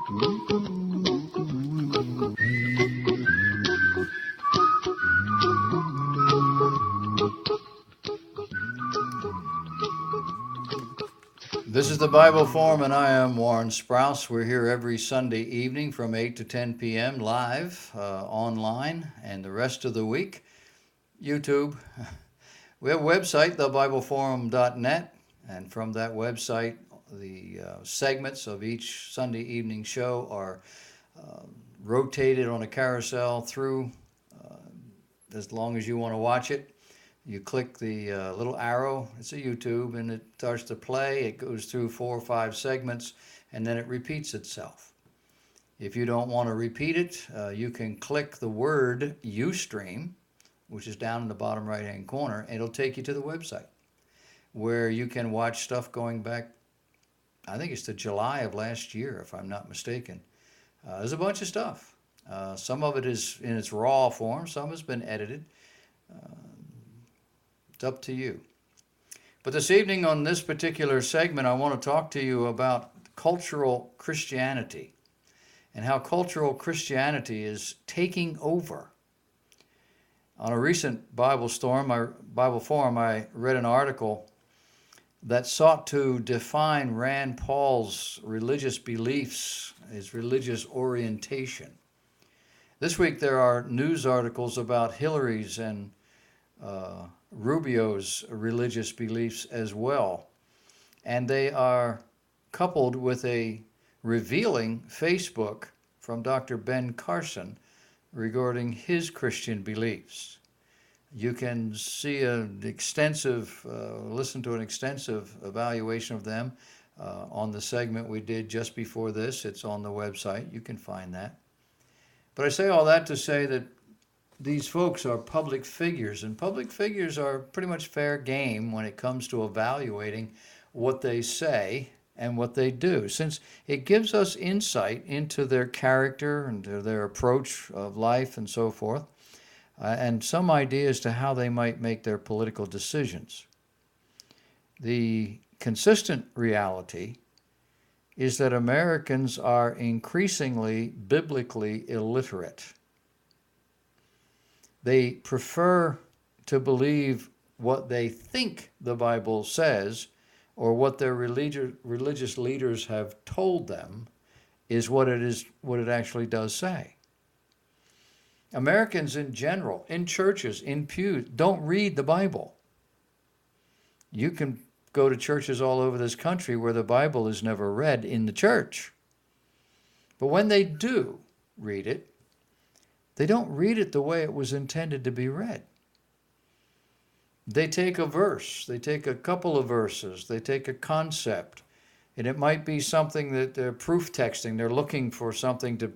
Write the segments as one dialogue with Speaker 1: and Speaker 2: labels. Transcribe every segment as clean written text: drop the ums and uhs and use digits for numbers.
Speaker 1: This is the Bible Forum, and I am Warren Sprouse. We're here every Sunday evening from 8 to 10 p.m. live online, and the rest of the week, YouTube. We have a website, thebibleforum.net, and from that website, the segments of each Sunday evening show are rotated on a carousel through as long as you want to watch it. You click the little arrow, it's a YouTube, and it starts to play. It goes through 4 or 5 segments, and then it repeats itself. If you don't want to repeat it, you can click the word Ustream, which is down in the bottom right-hand corner, and it'll take you to the website, where you can watch stuff going back, I think it's to July of last year, if I'm not mistaken. There's a bunch of stuff. Some of it is in its raw form, some has been edited. It's up to you. But this evening on this particular segment, I want to talk to you about cultural Christianity and how cultural Christianity is taking over. On a recent Bible Forum, I read an article that sought to define Rand Paul's religious beliefs, his religious orientation. This week there are news articles about Hillary's and Rubio's religious beliefs as well. And they are coupled with a revealing Facebook from Dr. Ben Carson regarding his Christian beliefs. You can see listen to an extensive evaluation of them on the segment we did just before this. It's on the website. You can find that. But I say all that to say that these folks are public figures, and public figures are pretty much fair game when it comes to evaluating what they say and what they do, since it gives us insight into their character and their approach of life and so forth, and some idea as to how they might make their political decisions. The consistent reality is that Americans are increasingly biblically illiterate. They prefer to believe what they think the Bible says, or what their religious leaders have told them is what it actually does say. Americans in general, in churches, in pews, don't read the Bible. You can go to churches all over this country where the Bible is never read in the church. But when they do read it, they don't read it the way it was intended to be read. They take a verse, they take a couple of verses, they take a concept, and it might be something that they're proof texting. They're looking for something to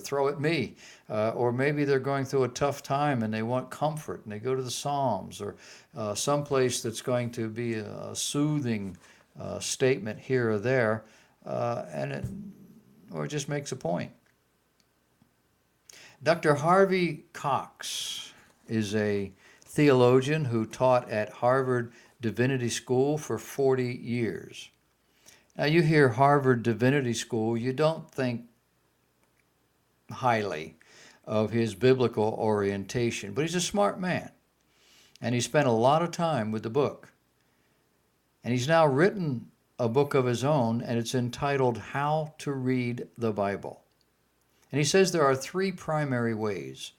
Speaker 1: throw at me. Or maybe they're going through a tough time and they want comfort, and they go to the Psalms or someplace that's going to be a soothing statement here or there, or it just makes a point. Dr. Harvey Cox is a theologian who taught at Harvard Divinity School for 40 years. Now, you hear Harvard Divinity School, you don't think highly of his biblical orientation, but he's a smart man, and he spent a lot of time with the book. And he's now written a book of his own, and it's entitled How to Read the Bible. And he says there are 3 primary ways.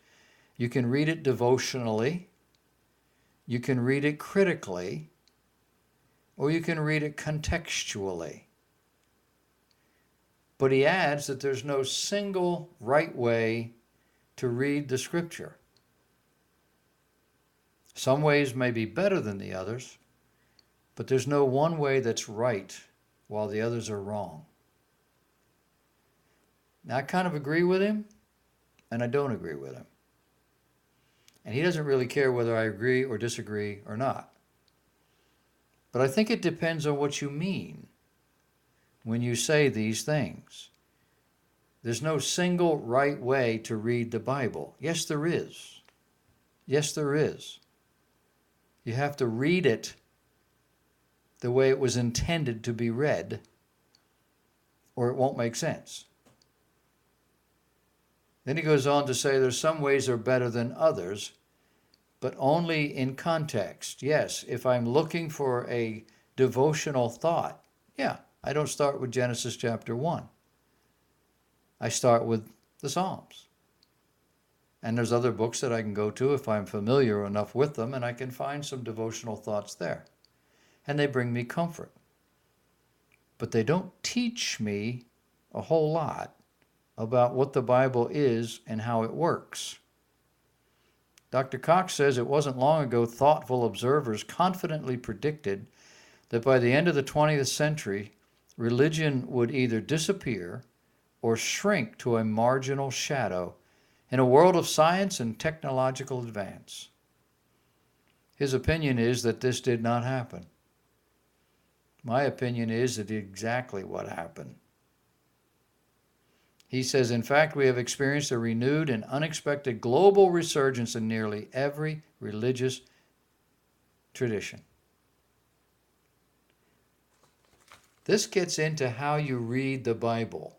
Speaker 1: You can read it devotionally, you can read it critically, or you can read it contextually. But he adds that there's no single right way to read the Scripture. Some ways may be better than the others, but there's no one way that's right while the others are wrong. Now, I kind of agree with him, and I don't agree with him. And he doesn't really care whether I agree or disagree or not. But I think it depends on what you mean when you say these things. There's no single right way to read the Bible. Yes, there is. Yes, there is. You have to read it the way it was intended to be read, or it won't make sense. Then he goes on to say there's some ways are better than others, but only in context. Yes, if I'm looking for a devotional thought, yeah, I don't start with Genesis chapter 1. I start with the Psalms. And there's other books that I can go to if I'm familiar enough with them, and I can find some devotional thoughts there. And they bring me comfort. But they don't teach me a whole lot about what the Bible is and how it works. Dr. Cox says it wasn't long ago thoughtful observers confidently predicted that by the end of the 20th century, religion would either disappear or shrink to a marginal shadow in a world of science and technological advance. His opinion is that this did not happen. My opinion is that exactly what happened. He says, in fact, we have experienced a renewed and unexpected global resurgence in nearly every religious tradition. This gets into how you read the Bible.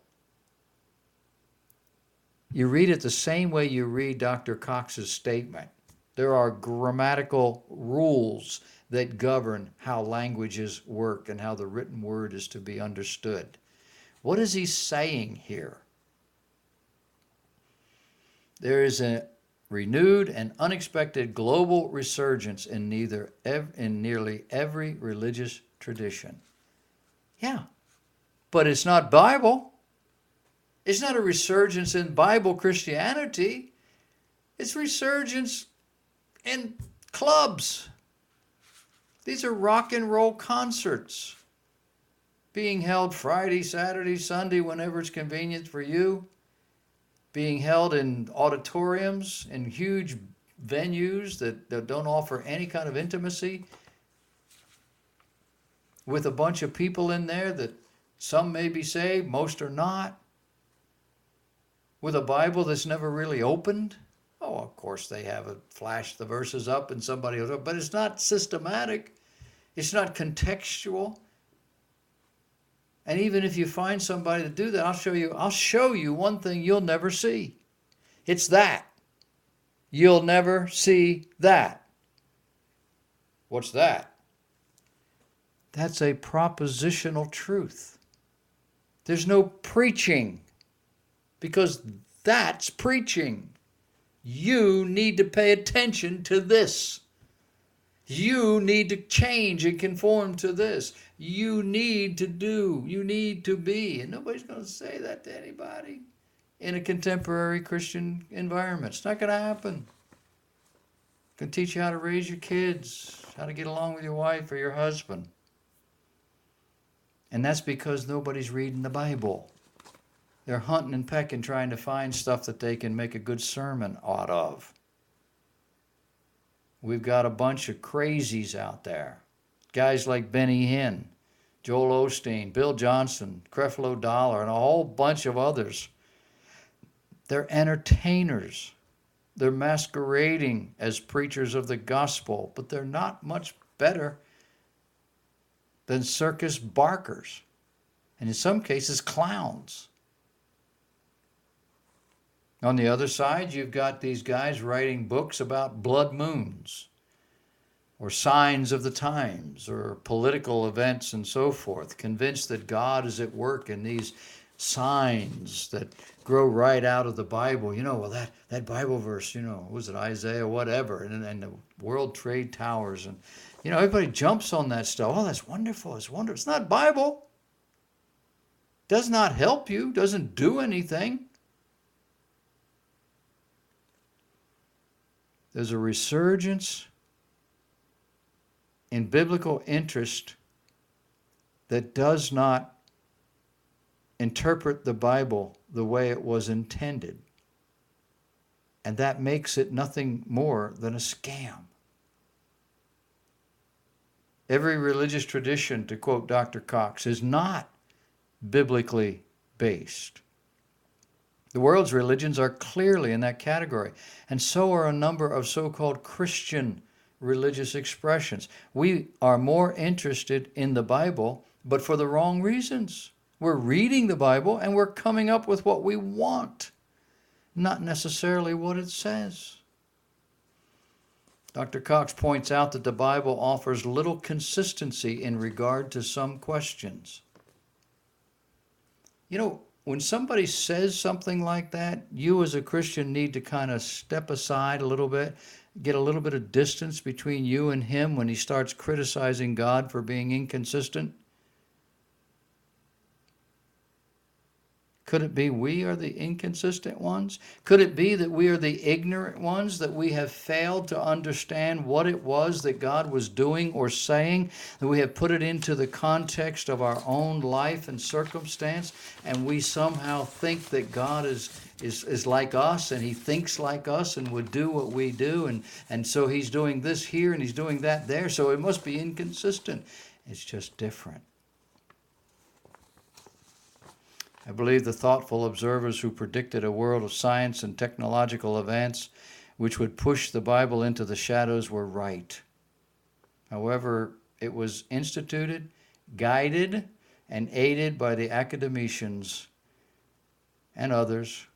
Speaker 1: You read it the same way you read Dr. Cox's statement. There are grammatical rules that govern how languages work and how the written word is to be understood. What is he saying here? There is a renewed and unexpected global resurgence in nearly every religious tradition. Yeah, but it's not Bible. It's not a resurgence in Bible Christianity. It's resurgence in clubs. These are rock and roll concerts being held Friday, Saturday, Sunday, whenever it's convenient for you, being held in auditoriums, in huge venues that don't offer any kind of intimacy, with a bunch of people in there that some may be saved, most are not, with a Bible that's never really opened. Oh, of course they have it flash the verses up and somebody else, but it's not systematic. It's not contextual. And even if you find somebody to do that, I'll show you one thing you'll never see. It's that. You'll never see that. What's that? That's a propositional truth. There's no preaching, because that's preaching. You need to pay attention to this. You need to change and conform to this. You need to do, you need to be. And nobody's going to say that to anybody in a contemporary Christian environment. It's not going to happen. It's going to teach you how to raise your kids, how to get along with your wife or your husband. And that's because nobody's reading the Bible. They're hunting and pecking, trying to find stuff that they can make a good sermon out of. We've got a bunch of crazies out there. Guys like Benny Hinn, Joel Osteen, Bill Johnson, Creflo Dollar, and a whole bunch of others. They're entertainers. They're masquerading as preachers of the gospel, but they're not much better than circus barkers, and in some cases, clowns. On the other side, you've got these guys writing books about blood moons or signs of the times or political events and so forth, convinced that God is at work in these signs that grow right out of the Bible. You know, well, that Bible verse, you know, was it Isaiah, whatever, and the World Trade Towers. And, you know, everybody jumps on that stuff. Oh, that's wonderful. It's wonderful. It's not Bible. Does not help you. Doesn't do anything. There's a resurgence in biblical interest that does not interpret the Bible the way it was intended. And that makes it nothing more than a scam. Every religious tradition, to quote Dr. Cox, is not biblically based. The world's religions are clearly in that category, and so are a number of so-called Christian religious expressions. We are more interested in the Bible, but for the wrong reasons. We're reading the Bible and we're coming up with what we want. not necessarily what it says. Dr. Cox points out that the Bible offers little consistency in regard to some questions. You know, when somebody says something like that, you as a Christian need to kind of step aside a little bit, get a little bit of distance between you and him when he starts criticizing God for being inconsistent. Could it be we are the inconsistent ones? Could it be that we are the ignorant ones, that we have failed to understand what it was that God was doing or saying, that we have put it into the context of our own life and circumstance, and we somehow think that God is like us, and he thinks like us and would do what we do, and so he's doing this here and he's doing that there, so it must be inconsistent. It's just different. I believe the thoughtful observers who predicted a world of science and technological advance which would push the Bible into the shadows were right. However, it was instituted, guided, and aided by the academicians and others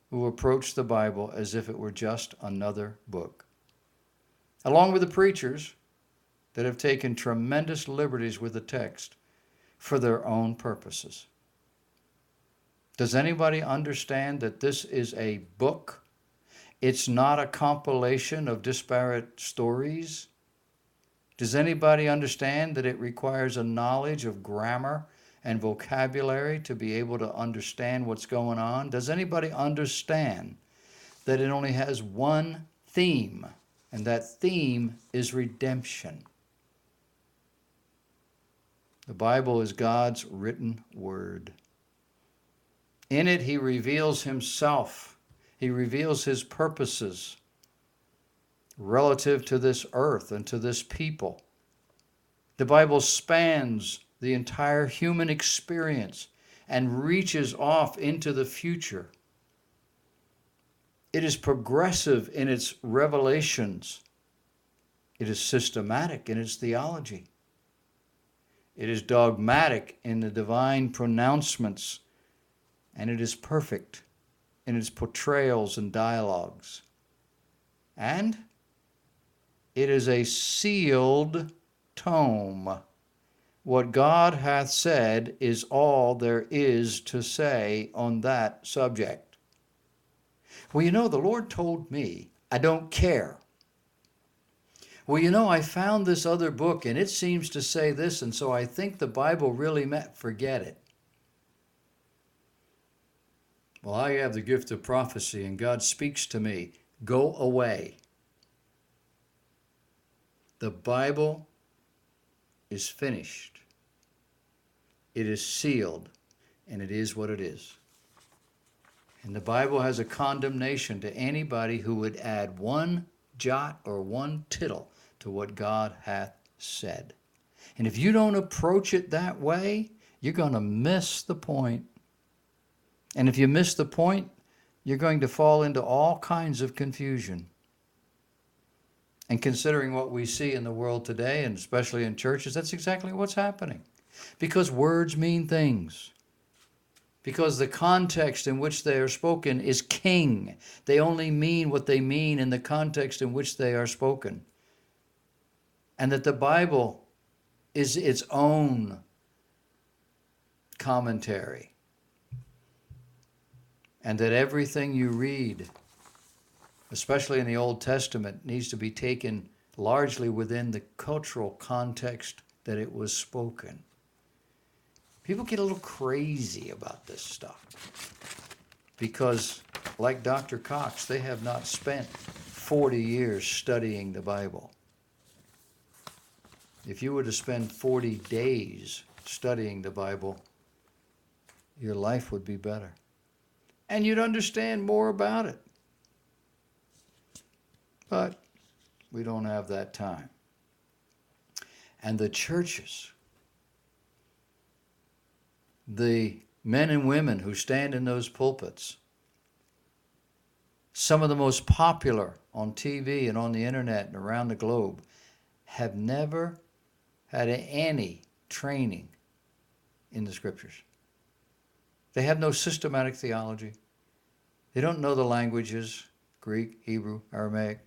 Speaker 1: who approached the Bible as if it were just another book, along with the preachers that have taken tremendous liberties with the text for their own purposes. Does anybody understand that this is a book? It's not a compilation of disparate stories. Does anybody understand that it requires a knowledge of grammar and vocabulary to be able to understand what's going on? Does anybody understand that it only has one theme, and that theme is redemption? The Bible is God's written word. In it, he reveals himself. He reveals his purposes relative to this earth and to this people. The Bible spans the entire human experience and reaches off into the future. It is progressive in its revelations. It is systematic in its theology. It is dogmatic in the divine pronouncements, and it is perfect in its portrayals and dialogues. And it is a sealed tome. What God hath said is all there is to say on that subject. Well, you know, the Lord told me, I don't care. Well, you know, I found this other book and it seems to say this, and so I think the Bible really meant, forget it. Well, I have the gift of prophecy and God speaks to me. Go away. The Bible is finished. It is sealed, and it is what it is. And the Bible has a condemnation to anybody who would add one jot or one tittle to what God hath said. And if you don't approach it that way, you're going to miss the point. And if you miss the point, you're going to fall into all kinds of confusion. And considering what we see in the world today, and especially in churches, that's exactly what's happening. Because words mean things. Because the context in which they are spoken is king. They only mean what they mean in the context in which they are spoken. And that the Bible is its own commentary. And that everything you read, especially in the Old Testament, needs to be taken largely within the cultural context that it was spoken. People get a little crazy about this stuff because, like Dr. Cox, they have not spent 40 years studying the Bible. If you were to spend 40 days studying the Bible, your life would be better. And you'd understand more about it. But we don't have that time. And the churches, the men and women who stand in those pulpits, some of the most popular on TV and on the internet and around the globe, have never had any training in the scriptures. They have no systematic theology. They don't know the languages, Greek, Hebrew, Aramaic.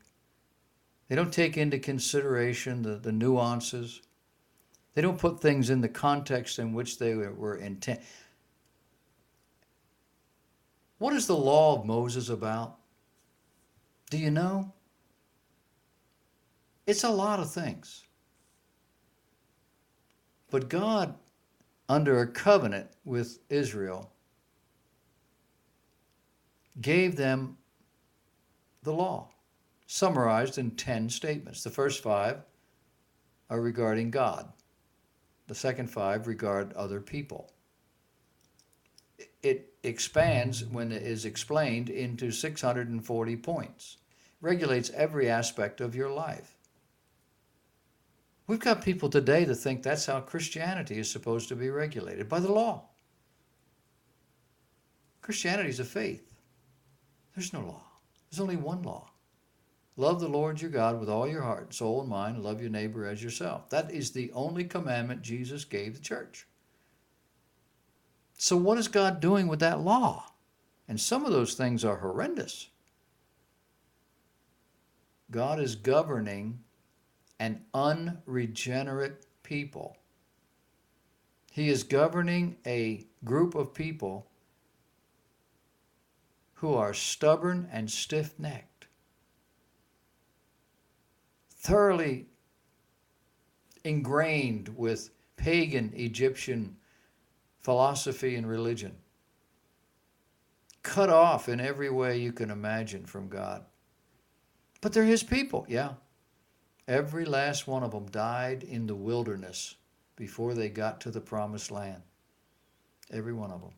Speaker 1: They don't take into consideration the nuances. They don't put things in the context in which they were intended. What is the law of Moses about? Do you know? It's a lot of things. But God, under a covenant with Israel, gave them the law, summarized in 10 statements. The first 5 are regarding God. The second 5 regard other people. It expands, when it is explained, into 640 points. Regulates every aspect of your life. We've got people today that think that's how Christianity is supposed to be regulated, by the law. Christianity is a faith. There's no law. There's only one law. Love the Lord your God with all your heart, soul, and mind, and love your neighbor as yourself. That is the only commandment Jesus gave the church. So what is God doing with that law? And some of those things are horrendous. God is governing an unregenerate people. He is governing a group of people who are stubborn and stiff-necked, thoroughly ingrained with pagan Egyptian philosophy and religion, cut off in every way you can imagine from God. But they're his people, yeah. Every last one of them died in the wilderness before they got to the promised land. Every one of them.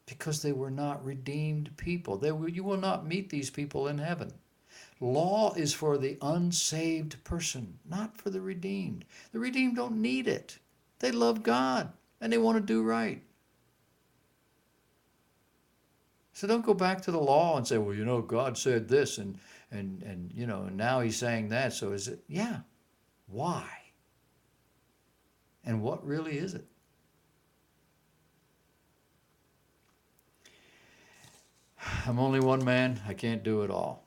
Speaker 1: Because they were not redeemed people. You will not meet these people in heaven. Law is for the unsaved person, not for the redeemed. The redeemed don't need it. They love God and they want to do right. So don't go back to the law and say, well, God said this and now he's saying that. So is it? Yeah. Why? And what really is it? I'm only one man. I can't do it all.